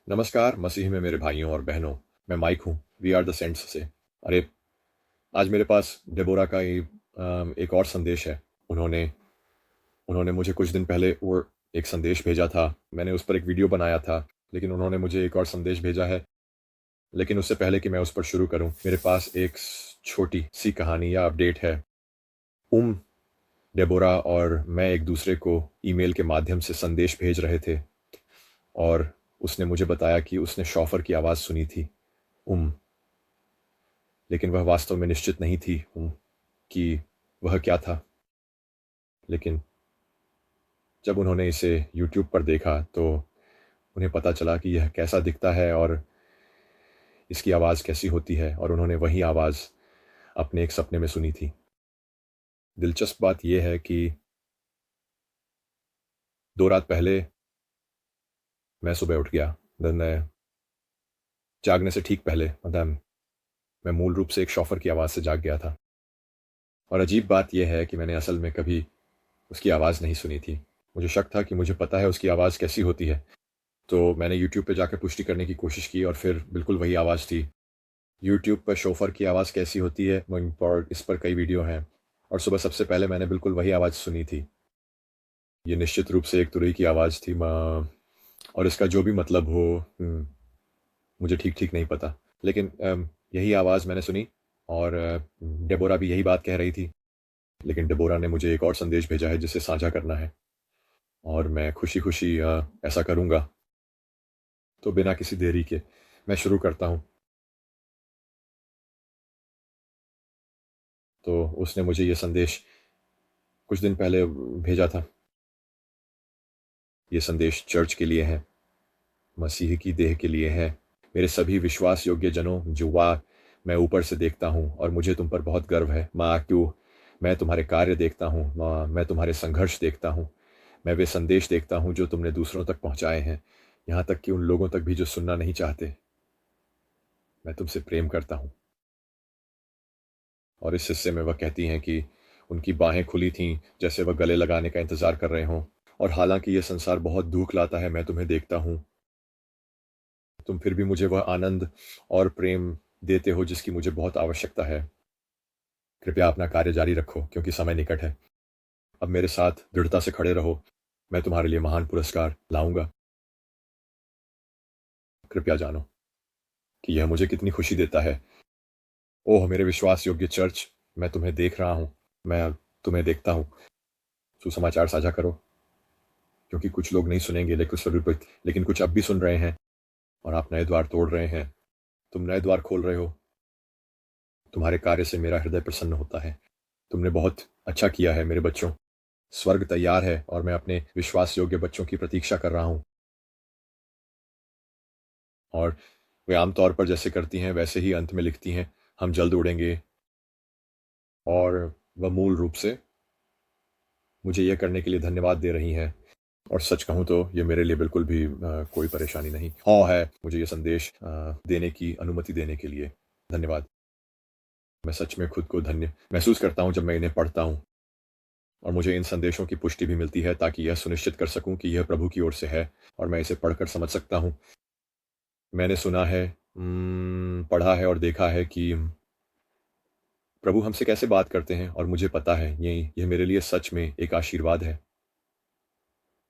नमस्कार मसीह में मेरे भाइयों और बहनों। मैं माइक हूँ, वी आर द सेंट्स से। अरे, आज मेरे पास डेबोरा का एक और संदेश है। उन्होंने उन्होंने मुझे कुछ दिन पहले वो एक संदेश भेजा था। मैंने उस पर एक वीडियो बनाया था, लेकिन उन्होंने मुझे एक और संदेश भेजा है। लेकिन उससे पहले कि मैं उस पर शुरू करूँ, मेरे पास एक छोटी सी कहानी या अपडेट है। उम डेबोरा और मैं एक दूसरे को ईमेल के माध्यम से संदेश भेज रहे थे, और उसने मुझे बताया कि उसने शॉफर की आवाज़ सुनी थी। उम लेकिन वह वास्तव में निश्चित नहीं थी कि वह क्या था। लेकिन जब उन्होंने इसे यूट्यूब पर देखा तो उन्हें पता चला कि यह कैसा दिखता है और इसकी आवाज़ कैसी होती है, और उन्होंने वही आवाज़ अपने एक सपने में सुनी थी। दिलचस्प बात यह है कि 2 रात पहले मैं सुबह उठ गया। मैं जागने से ठीक पहले, मतलब मैं मूल रूप से एक शॉफर की आवाज़ से जाग गया था। और अजीब बात यह है कि मैंने असल में कभी उसकी आवाज़ नहीं सुनी थी। मुझे शक था कि मुझे पता है उसकी आवाज़ कैसी होती है। तो मैंने यूट्यूब पे जाकर पुष्टि करने की कोशिश की, और फिर बिल्कुल वही आवाज़ थी। यूट्यूब पर शोफ़र की आवाज़ कैसी होती है, इन पर इस पर कई वीडियो हैं, और सुबह सबसे पहले मैंने बिल्कुल वही आवाज़ सुनी थी। ये निश्चित रूप से एक तुरई की आवाज़ थी, और इसका जो भी मतलब हो, मुझे ठीक-ठीक नहीं पता। लेकिन यही आवाज़ मैंने सुनी, और डेबोरा भी यही बात कह रही थी। लेकिन डेबोरा ने मुझे एक और संदेश भेजा है जिसे साझा करना है, और मैं खुशी-खुशी ऐसा करूँगा। तो बिना किसी देरी के मैं शुरू करता हूँ। तो उसने मुझे ये संदेश कुछ दिन पहले भेजा था। ये संदेश चर्च के लिए है, मसीह की देह के लिए है। मेरे सभी विश्वास योग्य जनों, जो वाह मैं ऊपर से देखता हूँ और मुझे तुम पर बहुत गर्व है। माँ, क्यों मैं तुम्हारे कार्य देखता हूँ, माँ मैं तुम्हारे संघर्ष देखता हूँ। मैं वे संदेश देखता हूँ जो तुमने दूसरों तक पहुँचाए हैं, यहाँ तक कि उन लोगों तक भी जो सुनना नहीं चाहते। मैं तुमसे प्रेम करता हूँ। और इस हिस्से में वह कहती हैं कि उनकी बाहें खुली थीं, जैसे वह गले लगाने का इंतज़ार कर रहे हों। और हालाँकि यह संसार बहुत दुःख लाता है, मैं तुम्हें देखता हूँ, तुम फिर भी मुझे वह आनंद और प्रेम देते हो जिसकी मुझे बहुत आवश्यकता है। कृपया अपना कार्य जारी रखो, क्योंकि समय निकट है। अब मेरे साथ दृढ़ता से खड़े रहो। मैं तुम्हारे लिए महान पुरस्कार लाऊँगा। कृपया जानो कि यह मुझे कितनी खुशी देता है। ओह! मेरे विश्वास योग्य चर्च, मैं तुम्हें देख रहा हूँ। मैं अब तुम्हें देखता हूँ। सुसमाचार साझा करो, क्योंकि कुछ लोग नहीं सुनेंगे, लेकिन कुछ अब भी सुन रहे हैं, और आप नए द्वार तोड़ रहे हैं। तुम नए द्वार खोल रहे हो। तुम्हारे कार्य से मेरा हृदय प्रसन्न होता है। तुमने बहुत अच्छा किया है मेरे बच्चों। स्वर्ग तैयार है, और मैं अपने विश्वास योग्य बच्चों की प्रतीक्षा कर रहा हूँ। और वे आमतौर पर जैसे करती हैं वैसे ही अंत में लिखती हैं, हम जल्द उड़ेंगे। और वह मूल रूप से मुझे यह करने के लिए धन्यवाद दे रही हैं। और सच कहूँ तो ये मेरे लिए बिल्कुल भी कोई परेशानी नहीं है मुझे ये संदेश देने की अनुमति देने के लिए। धन्यवाद। मैं सच में खुद को धन्य महसूस करता हूँ जब मैं इन्हें पढ़ता हूँ, और मुझे इन संदेशों की पुष्टि भी मिलती है, ताकि यह सुनिश्चित कर सकूं कि यह प्रभु की ओर से है, और मैं इसे पढ़कर समझ सकता हूँ। मैंने सुना है, पढ़ा है और देखा है कि प्रभु हमसे कैसे बात करते हैं, और मुझे पता है यह मेरे लिए सच में एक आशीर्वाद है।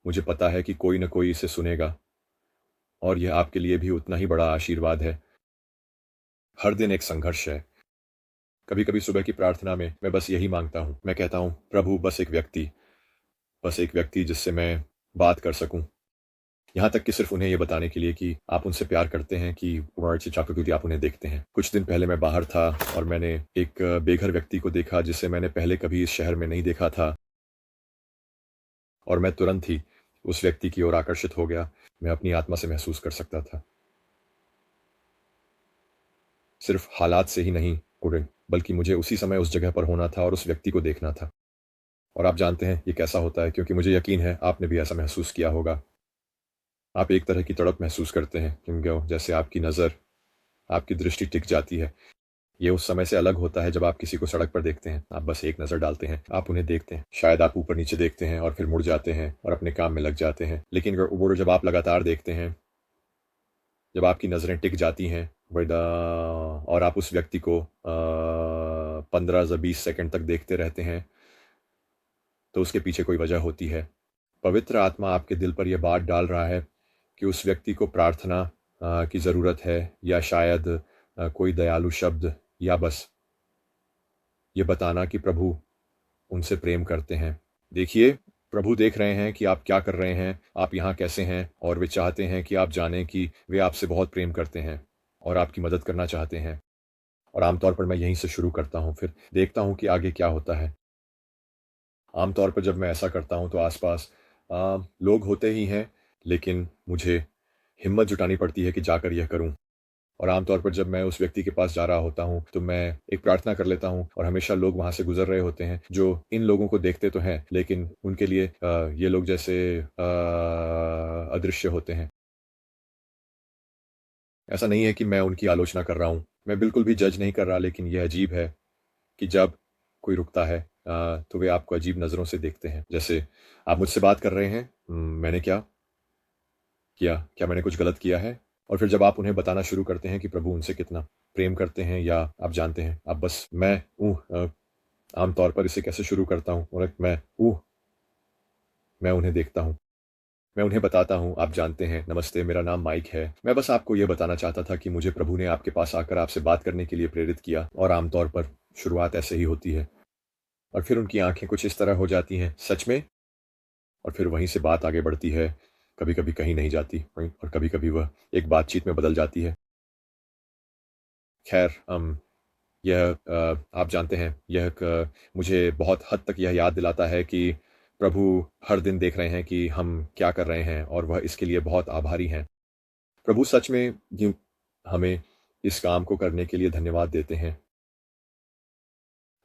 मुझे पता है कि कोई न कोई इसे सुनेगा, और यह आपके लिए भी उतना ही बड़ा आशीर्वाद है। हर दिन एक संघर्ष है। कभी-कभी सुबह की प्रार्थना में मैं बस यही माँगता हूँ। मैं कहता हूँ, प्रभु बस एक व्यक्ति जिससे मैं बात कर सकूँ। यहाँ तक कि सिर्फ़ उन्हें ये बताने के लिए कि आप उनसे प्यार करते हैं, कि वर्ड चाहते क्योंकि आप उन्हें देखते हैं। कुछ दिन पहले मैं बाहर था, और मैंने एक बेघर व्यक्ति को देखा जिसे मैंने पहले कभी इस शहर में नहीं देखा था, और मैं तुरंत ही उस व्यक्ति की ओर आकर्षित हो गया। मैं अपनी आत्मा से महसूस कर सकता था। सिर्फ़ हालात से ही नहीं उड़े, बल्कि मुझे उसी समय उस जगह पर होना था और उस व्यक्ति को देखना था। और आप जानते हैं ये कैसा होता है, क्योंकि मुझे यकीन है आपने भी ऐसा महसूस किया होगा। आप एक तरह की तड़प महसूस करते हैं, क्योंकि जैसे आपकी नज़र, आपकी दृष्टि टिक जाती है। ये उस समय से अलग होता है जब आप किसी को सड़क पर देखते हैं। आप बस एक नज़र डालते हैं, आप उन्हें देखते हैं। शायद आप ऊपर-नीचे देखते हैं और फिर मुड़ जाते हैं और अपने काम में लग जाते हैं। लेकिन वो जब आप लगातार देखते हैं, जब आपकी नज़रें टिक जाती हैं और आप उस व्यक्ति को 15 से 20 सेकंड तक देखते रहते हैं, तो उसके पीछे कोई वजह होती है। पवित्र आत्मा आपके दिल पर यह बात डाल रहा है कि उस व्यक्ति को प्रार्थना की ज़रूरत है, या शायद कोई दयालु शब्द, या बस ये बताना कि प्रभु उनसे प्रेम करते हैं। देखिए, प्रभु देख रहे हैं कि आप क्या कर रहे हैं, आप यहाँ कैसे हैं, और वे चाहते हैं कि आप जानें कि वे आपसे बहुत प्रेम करते हैं और आपकी मदद करना चाहते हैं। और आमतौर पर मैं यहीं से शुरू करता हूँ, फिर देखता हूँ कि आगे क्या होता है। आमतौर पर जब मैं ऐसा करता हूँ तो आसपास लोग होते ही हैं, लेकिन मुझे हिम्मत जुटानी पड़ती है कि जाकर यह करूँ। और आमतौर पर जब मैं उस व्यक्ति के पास जा रहा होता हूँ तो मैं एक प्रार्थना कर लेता हूँ, और हमेशा लोग वहाँ से गुजर रहे होते हैं जो इन लोगों को देखते तो हैं, लेकिन उनके लिए ये लोग जैसे अदृश्य होते हैं। ऐसा नहीं है कि मैं उनकी आलोचना कर रहा हूँ, मैं बिल्कुल भी जज नहीं कर रहा, लेकिन यह अजीब है कि जब कोई रुकता है तो वे आपको अजीब नज़रों से देखते हैं। जैसे आप मुझसे बात कर रहे हैं, मैंने क्या किया? क्या मैंने कुछ गलत किया है? और फिर जब आप उन्हें बताना शुरू करते हैं कि प्रभु उनसे कितना प्रेम करते हैं, या आप जानते हैं, आप बस आम तौर पर इसे कैसे शुरू करता हूँ, और मैं उन्हें देखता हूँ, मैं उन्हें बताता हूँ, आप जानते हैं, नमस्ते, मेरा नाम माइक है। मैं बस आपको ये बताना चाहता था कि मुझे प्रभु ने आपके पास आकर आपसे बात करने के लिए प्रेरित किया। और आमतौर पर शुरुआत ऐसे ही होती है, और फिर उनकी आंखें कुछ इस तरह हो जाती हैं, सच में। और फिर वहीं से बात आगे बढ़ती है, कभी कभी कहीं नहीं जाती, और कभी कभी वह एक बातचीत में बदल जाती है। खैर, आप जानते हैं, मुझे बहुत हद तक यह याद दिलाता है कि प्रभु हर दिन देख रहे हैं कि हम क्या कर रहे हैं, और वह इसके लिए बहुत आभारी हैं। प्रभु सच में यूं हमें इस काम को करने के लिए धन्यवाद देते हैं,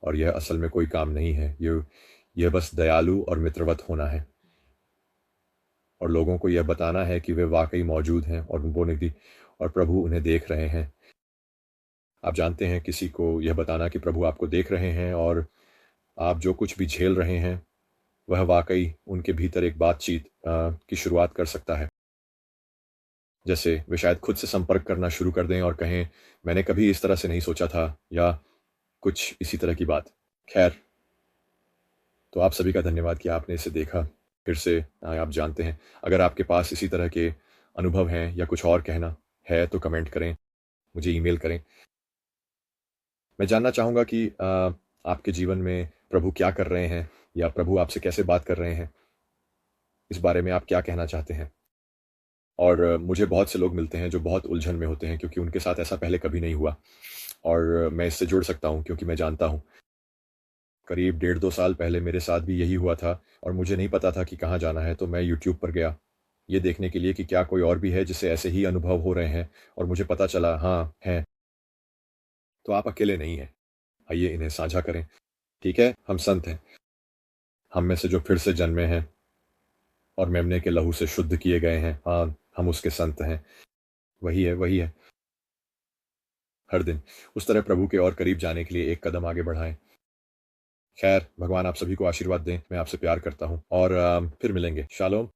और यह असल में कोई काम नहीं है, यह बस दयालु और मित्रवत होना है, और लोगों को यह बताना है कि वे वाकई मौजूद हैं, और वो नहीं, और प्रभु उन्हें देख रहे हैं। आप जानते हैं, किसी को यह बताना कि प्रभु आपको देख रहे हैं, और आप जो कुछ भी झेल रहे हैं, वह वाकई उनके भीतर एक बातचीत की शुरुआत कर सकता है। जैसे वे शायद खुद से संपर्क करना शुरू कर दें और कहें, मैंने कभी इस तरह से नहीं सोचा था, या कुछ इसी तरह की बात। खैर, तो आप सभी का धन्यवाद कि आपने इसे देखा। फिर से आप जानते हैं, अगर आपके पास इसी तरह के अनुभव हैं या कुछ और कहना है तो कमेंट करें, मुझे ईमेल करें। मैं जानना चाहूँगा कि आपके जीवन में प्रभु क्या कर रहे हैं, या प्रभु आपसे कैसे बात कर रहे हैं, इस बारे में आप क्या कहना चाहते हैं। और मुझे बहुत से लोग मिलते हैं जो बहुत उलझन में होते हैं, क्योंकि उनके साथ ऐसा पहले कभी नहीं हुआ, और मैं इससे जुड़ सकता हूँ क्योंकि मैं जानता हूँ। करीब 1.5-2 साल पहले मेरे साथ भी यही हुआ था, और मुझे नहीं पता था कि कहाँ जाना है, तो मैं यूट्यूब पर गया ये देखने के लिए कि क्या कोई और भी है जिसे ऐसे ही अनुभव हो रहे हैं, और मुझे पता चला, हाँ, हैं। तो आप अकेले नहीं हैं, आइए इन्हें साझा करें। ठीक है, हम संत हैं, हम में से जो फिर से जन्मे हैं और मेमने के लहू से शुद्ध किए गए हैं, हाँ, हम उसके संत हैं। वही है, वही है। हर दिन उस तरह प्रभु के और करीब जाने के लिए एक कदम आगे बढ़ाएं। खैर, भगवान आप सभी को आशीर्वाद दें। मैं आपसे प्यार करता हूँ, और फिर मिलेंगे। शालोम।